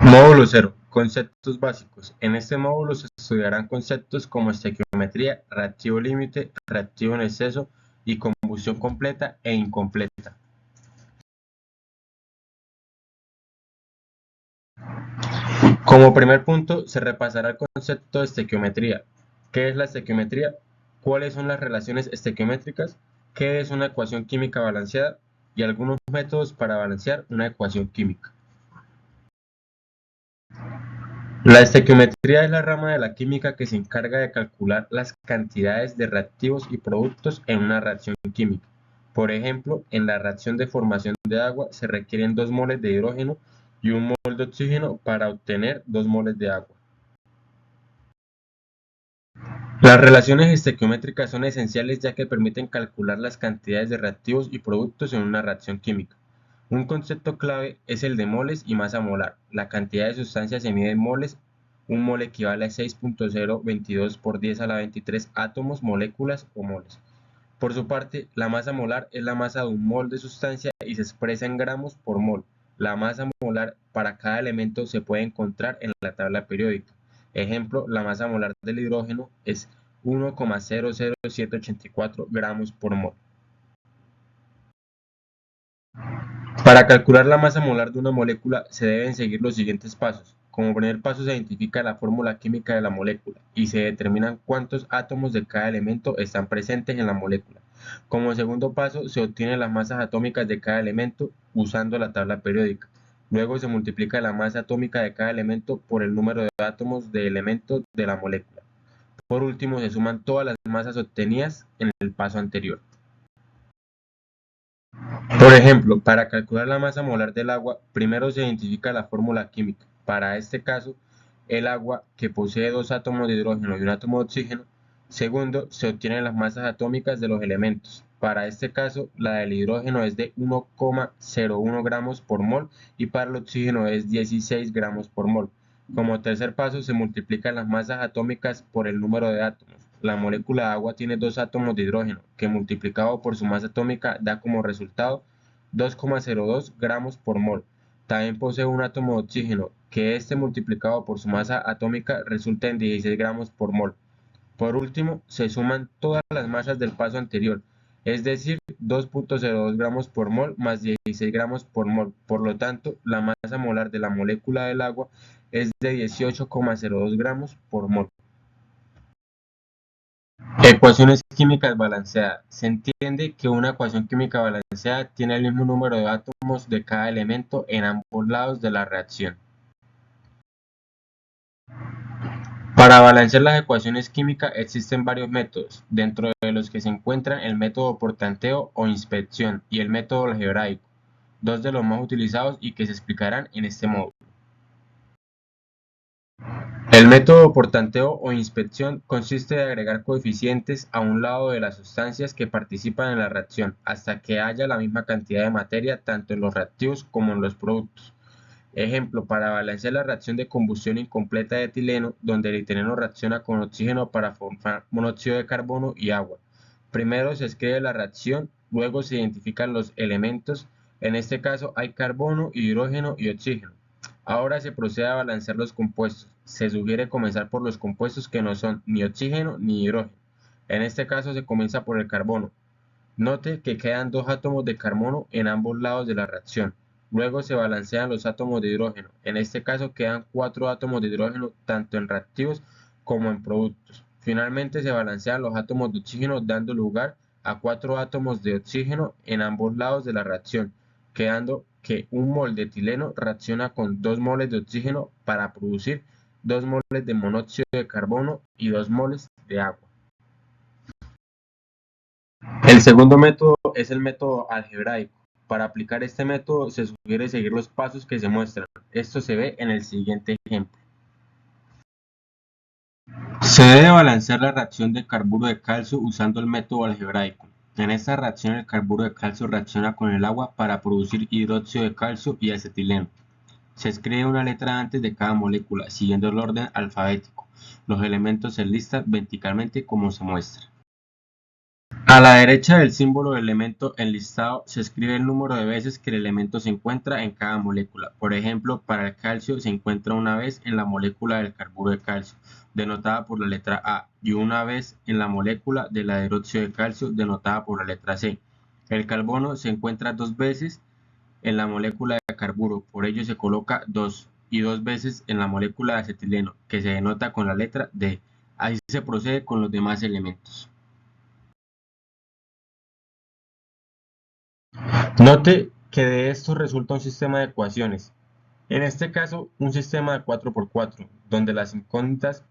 Módulo cero. Conceptos básicos. En este módulo se estudiarán conceptos como estequiometría, reactivo límite, reactivo en exceso y combustión completa e incompleta. Como primer punto, se repasará el concepto de estequiometría. ¿Qué es la estequiometría? ¿Cuáles son las relaciones estequiométricas? ¿Qué es una ecuación química balanceada? Y algunos métodos para balancear una ecuación química. La estequiometría es la rama de la química que se encarga de calcular las cantidades de reactivos y productos en una reacción química. Por ejemplo, en la reacción de formación de agua se requieren 2 moles de hidrógeno y 1 mol de oxígeno para obtener 2 moles de agua. Las relaciones estequiométricas son esenciales ya que permiten calcular las cantidades de reactivos y productos en una reacción química. Un concepto clave es el de moles y masa molar. La cantidad de sustancia se mide en moles. Un mol equivale a 6.022 por 10 a la 23 átomos, moléculas o moles. Por su parte, la masa molar es la masa de un mol de sustancia y se expresa en gramos por mol. La masa molar para cada elemento se puede encontrar en la tabla periódica. Ejemplo, la masa molar del hidrógeno es 1,00784 gramos por mol. Para calcular la masa molar de una molécula se deben seguir los siguientes pasos. Como primer paso se identifica la fórmula química de la molécula y se determinan cuántos átomos de cada elemento están presentes en la molécula. Como segundo paso se obtienen las masas atómicas de cada elemento usando la tabla periódica. Luego se multiplica la masa atómica de cada elemento por el número de átomos de elemento de la molécula. Por último se suman todas las masas obtenidas en el paso anterior. Por ejemplo, para calcular la masa molar del agua, primero se identifica la fórmula química. Para este caso, el agua, que posee 2 átomos de hidrógeno y un átomo de oxígeno. Segundo, se obtienen las masas atómicas de los elementos. Para este caso, la del hidrógeno es de 1,01 gramos por mol y para el oxígeno es 16 gramos por mol. Como tercer paso, se multiplican las masas atómicas por el número de átomos. La molécula de agua tiene 2 átomos de hidrógeno, que multiplicado por su masa atómica da como resultado 2,02 gramos por mol. También posee un átomo de oxígeno, que este multiplicado por su masa atómica resulta en 16 gramos por mol. Por último, se suman todas las masas del paso anterior, es decir, 2,02 gramos por mol más 16 gramos por mol. Por lo tanto, la masa molar de la molécula del agua es de 18,02 gramos por mol. Ecuaciones químicas balanceadas. Se entiende que una ecuación química balanceada tiene el mismo número de átomos de cada elemento en ambos lados de la reacción. Para balancear las ecuaciones químicas existen varios métodos, dentro de los que se encuentran el método por tanteo o inspección y el método algebraico, dos de los más utilizados y que se explicarán en este módulo. El método por tanteo o inspección consiste de agregar coeficientes a un lado de las sustancias que participan en la reacción hasta que haya la misma cantidad de materia tanto en los reactivos como en los productos. Ejemplo, para balancear la reacción de combustión incompleta de etileno, donde el etileno reacciona con oxígeno para formar monóxido de carbono y agua. Primero se escribe la reacción, luego se identifican los elementos, en este caso hay carbono, hidrógeno y oxígeno. Ahora se procede a balancear los compuestos. Se sugiere comenzar por los compuestos que no son ni oxígeno ni hidrógeno. En este caso se comienza por el carbono. Note que quedan 2 átomos de carbono en ambos lados de la reacción. Luego se balancean los átomos de hidrógeno. En este caso quedan 4 átomos de hidrógeno tanto en reactivos como en productos. Finalmente se balancean los átomos de oxígeno dando lugar a 4 átomos de oxígeno en ambos lados de la reacción, quedando que un mol de etileno reacciona con 2 moles de oxígeno para producir 2 moles de monóxido de carbono y 2 moles de agua. El segundo método es el método algebraico. Para aplicar este método se sugiere seguir los pasos que se muestran. Esto se ve en el siguiente ejemplo. Se debe balancear la reacción de carburo de calcio usando el método algebraico. En esta reacción el carburo de calcio reacciona con el agua para producir hidróxido de calcio y acetileno. Se escribe una letra antes de cada molécula, siguiendo el orden alfabético. Los elementos se listan verticalmente como se muestra. A la derecha del símbolo del elemento enlistado se escribe el número de veces que el elemento se encuentra en cada molécula. Por ejemplo, para el calcio se encuentra una vez en la molécula del carburo de calcio, denotada por la letra A, y una vez en la molécula del hidróxido de calcio, denotada por la letra C. El carbono se encuentra dos veces en la molécula de carburo, por ello se coloca 2 y dos veces en la molécula de acetileno, que se denota con la letra D. Así se procede con los demás elementos. Note que de esto resulta un sistema de ecuaciones. En este caso, un sistema de 4×4, donde las incógnitas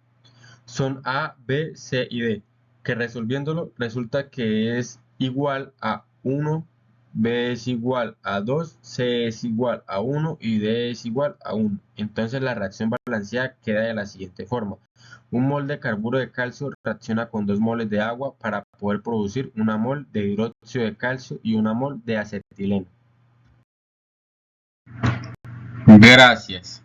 son A, B, C y D, que resolviéndolo resulta que es igual a 1, B es igual a 2, C es igual a 1 y D es igual a 1. Entonces la reacción balanceada queda de la siguiente forma. Un mol de carburo de calcio reacciona con 2 moles de agua para poder producir una mol de hidróxido de calcio y una mol de acetileno. Gracias.